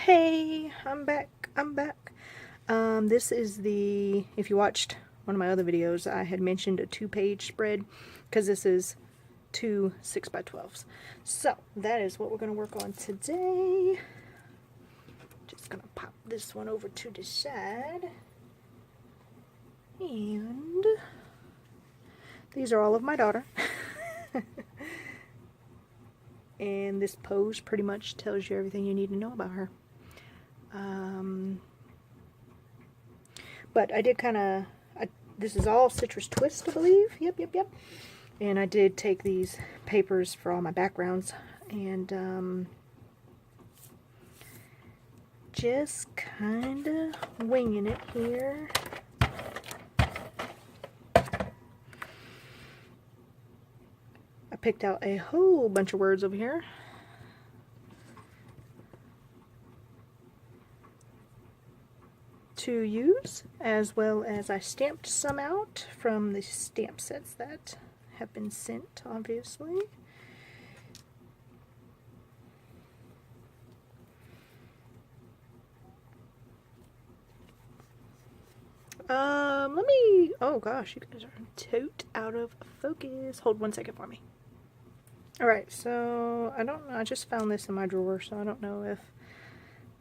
Hey, I'm back. This is the, if you watched one of my other videos, I had mentioned a 2-page spread because this is 2 6x12s. So that is what we're going to work on today. Just going to pop this one over to the side. And these are all of my daughter. And this pose pretty much tells you everything you need to know about her. But I did kind of, this is all Citrus Twist, I believe. Yep. And I did take these papers for all my backgrounds and just kind of winging it here. I picked out a whole bunch of words over here. To use, as well as I stamped some out from the stamp sets that have been sent, obviously. Oh gosh, you guys are tote out of focus. Hold 1 second for me. Alright, so I don't know, I just found this in my drawer, so I don't know if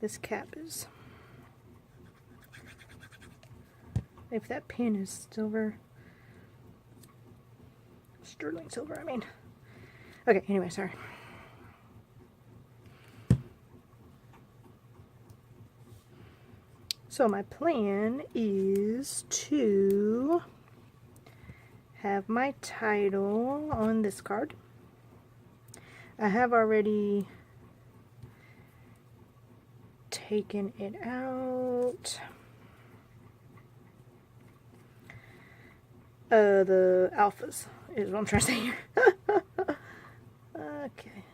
this cap is, if that pin is silver. Sterling silver, I mean. Okay, anyway, sorry. So my plan is to have my title on this card. I have already taken it out. The alphas is what I'm trying to say here. Okay.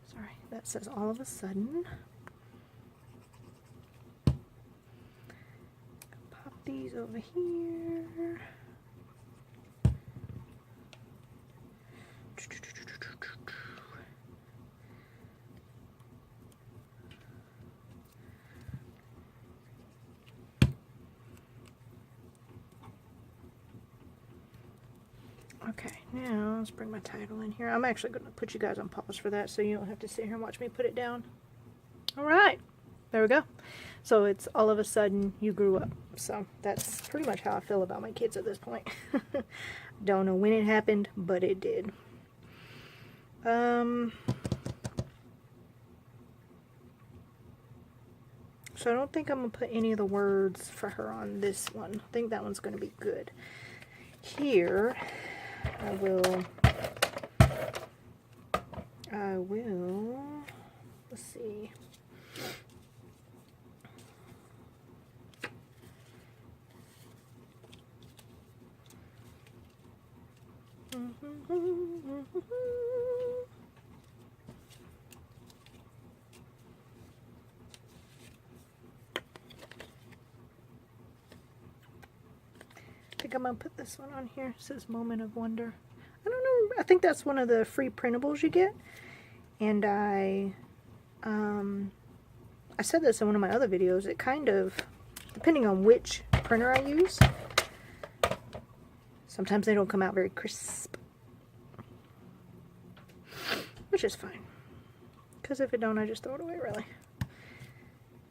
Sorry, that says all of a sudden. Pop these over here. Okay, now let's bring my title in here. I'm actually going to put you guys on pause for that so you don't have to sit here and watch me put it down. Alright, there we go. So it's all of a sudden you grew up. So that's pretty much how I feel about my kids at this point. Don't know when it happened, but it did. So I don't think I'm going to put any of the words for her on this one. I think that one's going to be good. Here, I will, let's see. I think I'm going to put this one on here. It says Moment of Wonder. I don't know. I think that's one of the free printables you get. And I said this in one of my other videos. It kind of, depending on which printer I use, sometimes they don't come out very crisp. Which is fine. Because if it don't, I just throw it away, really.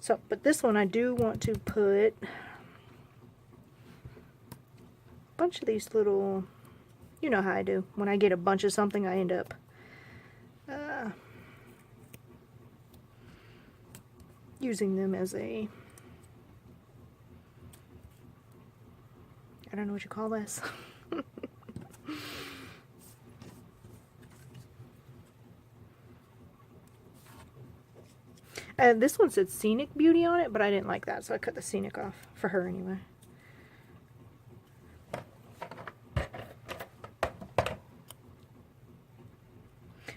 So, but this one I do want to put bunch of these little, you know how I do. When I get a bunch of something, I end up using them as a, I don't know what you call this. This one said Scenic Beauty on it, but I didn't like that, so I cut the Scenic off for her anyway.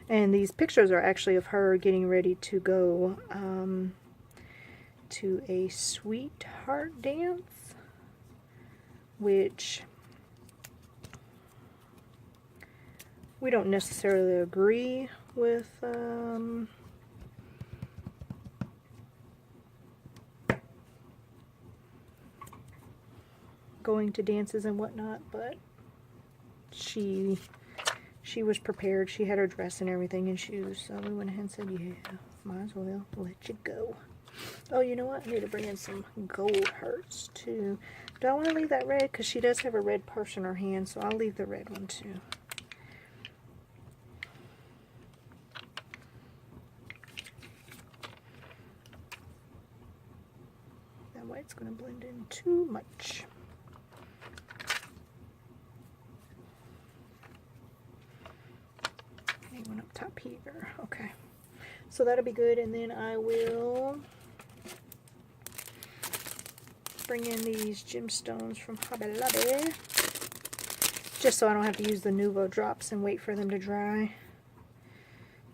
And these pictures are actually of her getting ready to go to a sweetheart dance, which we don't necessarily agree with going to dances and whatnot, but she was prepared. She had her dress and everything and shoes, so we went ahead and said, yeah, might as well let you go. Oh, you know what? I need to bring in some gold hearts too. Do I want to leave that red? Because she does have a red purse in her hand, so I'll leave the red one too. That way it's going to blend in too much. One up top here. Okay, so that'll be good, and then I will bring in these gemstones from Hobby Lobby, just so I don't have to use the Nuvo drops and wait for them to dry.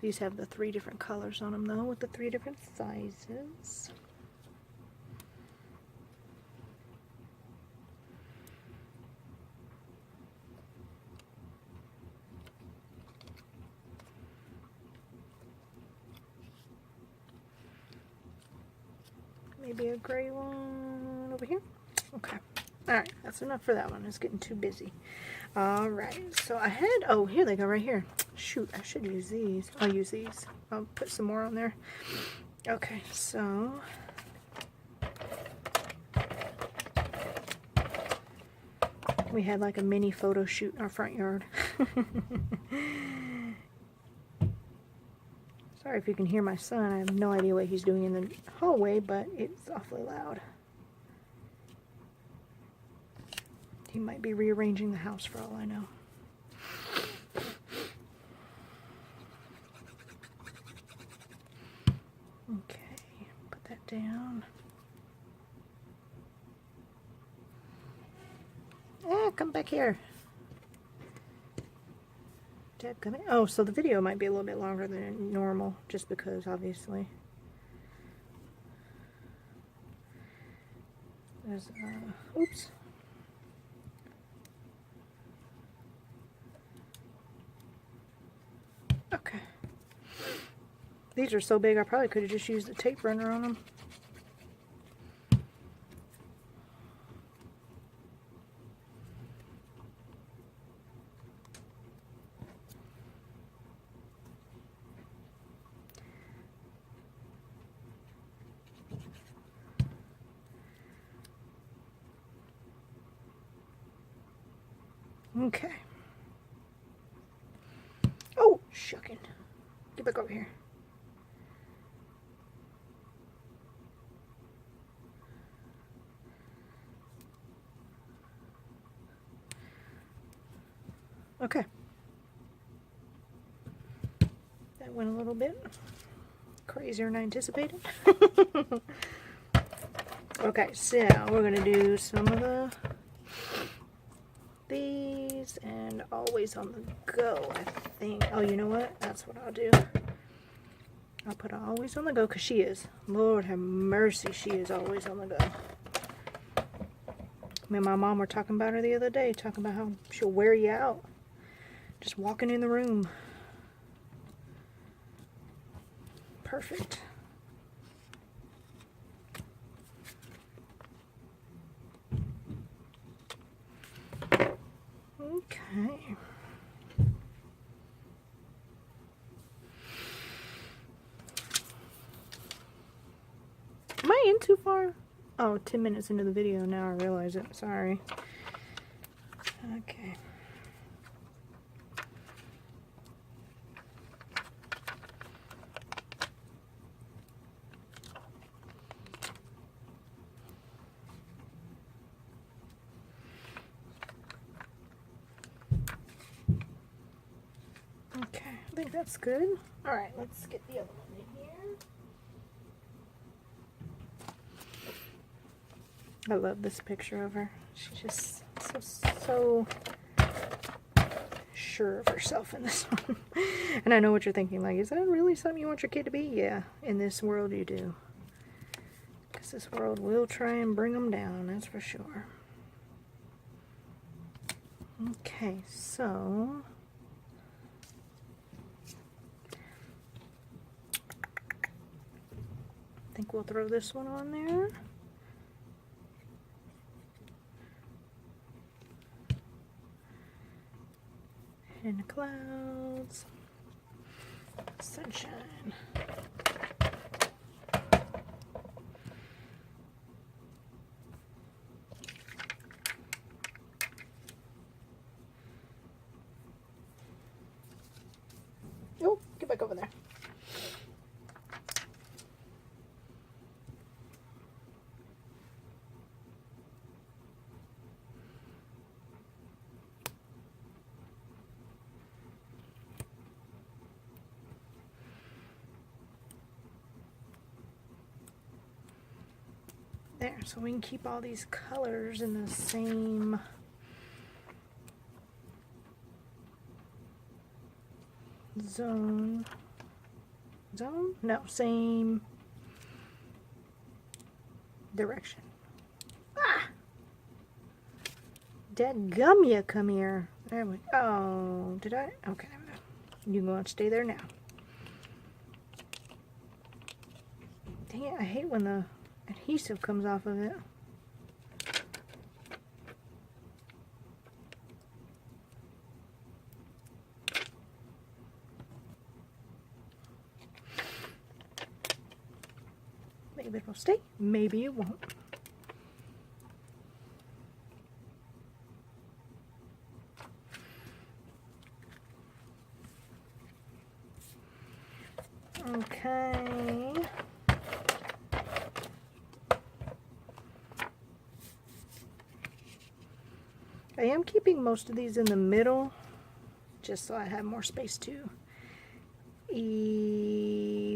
These have the 3 different colors on them though, with the 3 different sizes. Maybe a gray one over here. Okay. Alright, that's enough for that one. It's getting too busy. Alright, so I had, oh, here they go right here. Shoot, I should use these. I'll use these. I'll put some more on there. Okay, so we had like a mini photo shoot in our front yard. Sorry if you can hear my son. I have no idea what he's doing in the hallway, but it's awfully loud. He might be rearranging the house for all I know. Okay, put that down. Ah, come back here. Oh, so the video might be a little bit longer than normal, just because, obviously. There's, oops. Okay. These are so big, I probably could have just used a tape runner on them. Okay. Oh, shucking. Get back over here. Okay. That went a little bit crazier than I anticipated. Okay, so we're going to do some of these and always on the go, I think. Oh, you know what? That's what I'll do. I'll put always on the go, because she is. Lord have mercy, she is always on the go. Me and my mom were talking about her the other day, talking about how she'll wear you out just walking in the room. Perfect. Okay. Am I in too far? Oh, 10 minutes into the video now I realize it. Sorry. Okay. Okay, I think that's good. Alright, let's get the other one in here. I love this picture of her. She's just so sure of herself in this one. And I know what you're thinking, like, is that really something you want your kid to be? Yeah, in this world you do. Because this world will try and bring them down, that's for sure. Okay, so think we'll throw this one on there. And the clouds, sunshine. Oh, get back over there. There, so we can keep all these colors in the same zone. No, same direction. Ah! Dadgum, ya, come here. There we go. Oh, did I? Okay, you going to stay there now. Dang it, I hate when the adhesive comes off of it. Maybe it'll stay, maybe it won't. Okay. I am keeping most of these in the middle, just so I have more space to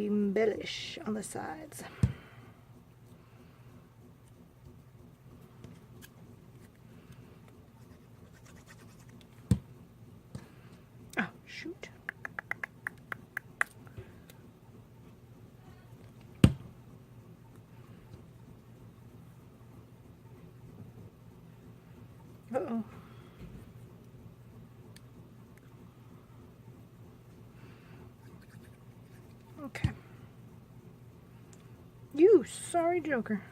embellish on the sides. Oh, shoot. Uh-oh. Okay. You sorry joker.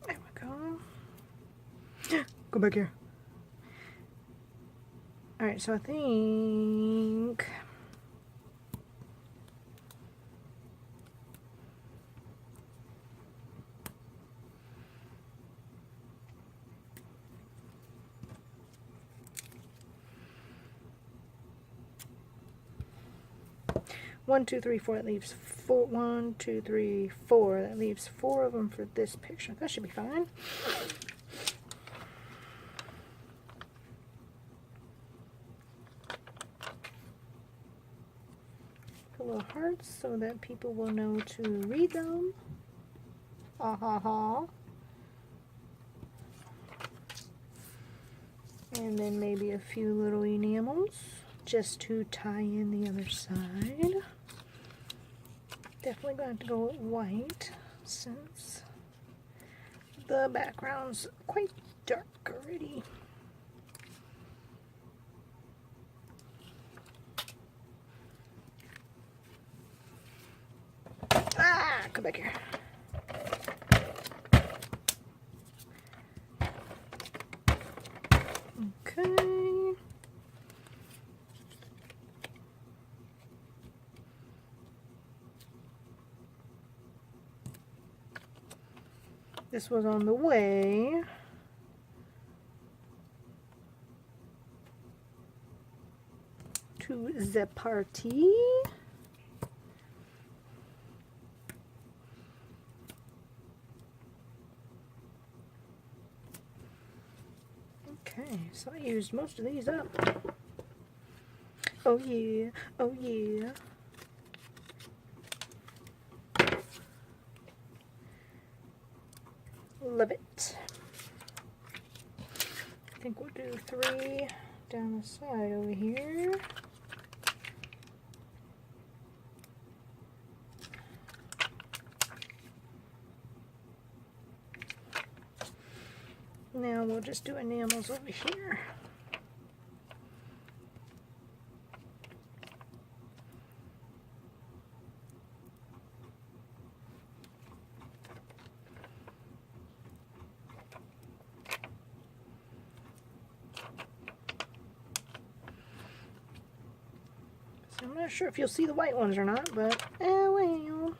There we go. Go back here. Alright, so I think... One, two, three, four. That leaves four. 1, 2, 3, 4. That leaves 4 of them for this picture. That should be fine. Put little hearts so that people will know to read them. Ah ha ha. And then maybe a few little enamels just to tie in the other side. Definitely going to have to go with white since the background's quite dark already. Ah, come back here. Okay. This was on the way. To the party. Okay, so I used most of these up. Oh yeah, oh yeah. Love it. I think we'll do 3 down the side over here. Now we'll just do enamels over here. not sure if you'll see the white ones or not, but oh well.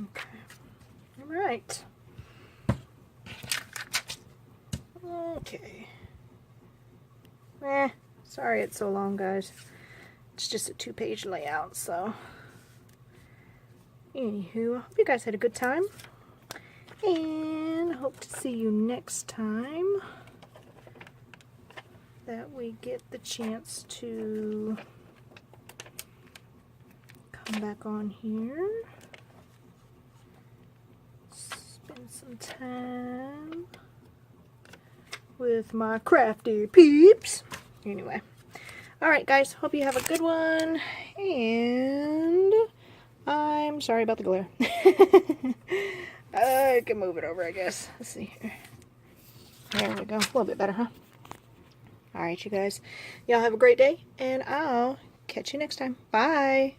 Okay. Alright. Okay. Sorry it's so long, guys. It's just a 2-page layout, so. Anywho, I hope you guys had a good time. And hope to see you next time that we get the chance to come back on here. Spend some time with my crafty peeps. Anyway. Alright guys, hope you have a good one. And I'm sorry about the glare. I can move it over, I guess. Let's see here. There we go. A little bit better, huh? Alright, you guys. Y'all have a great day, and I'll catch you next time. Bye!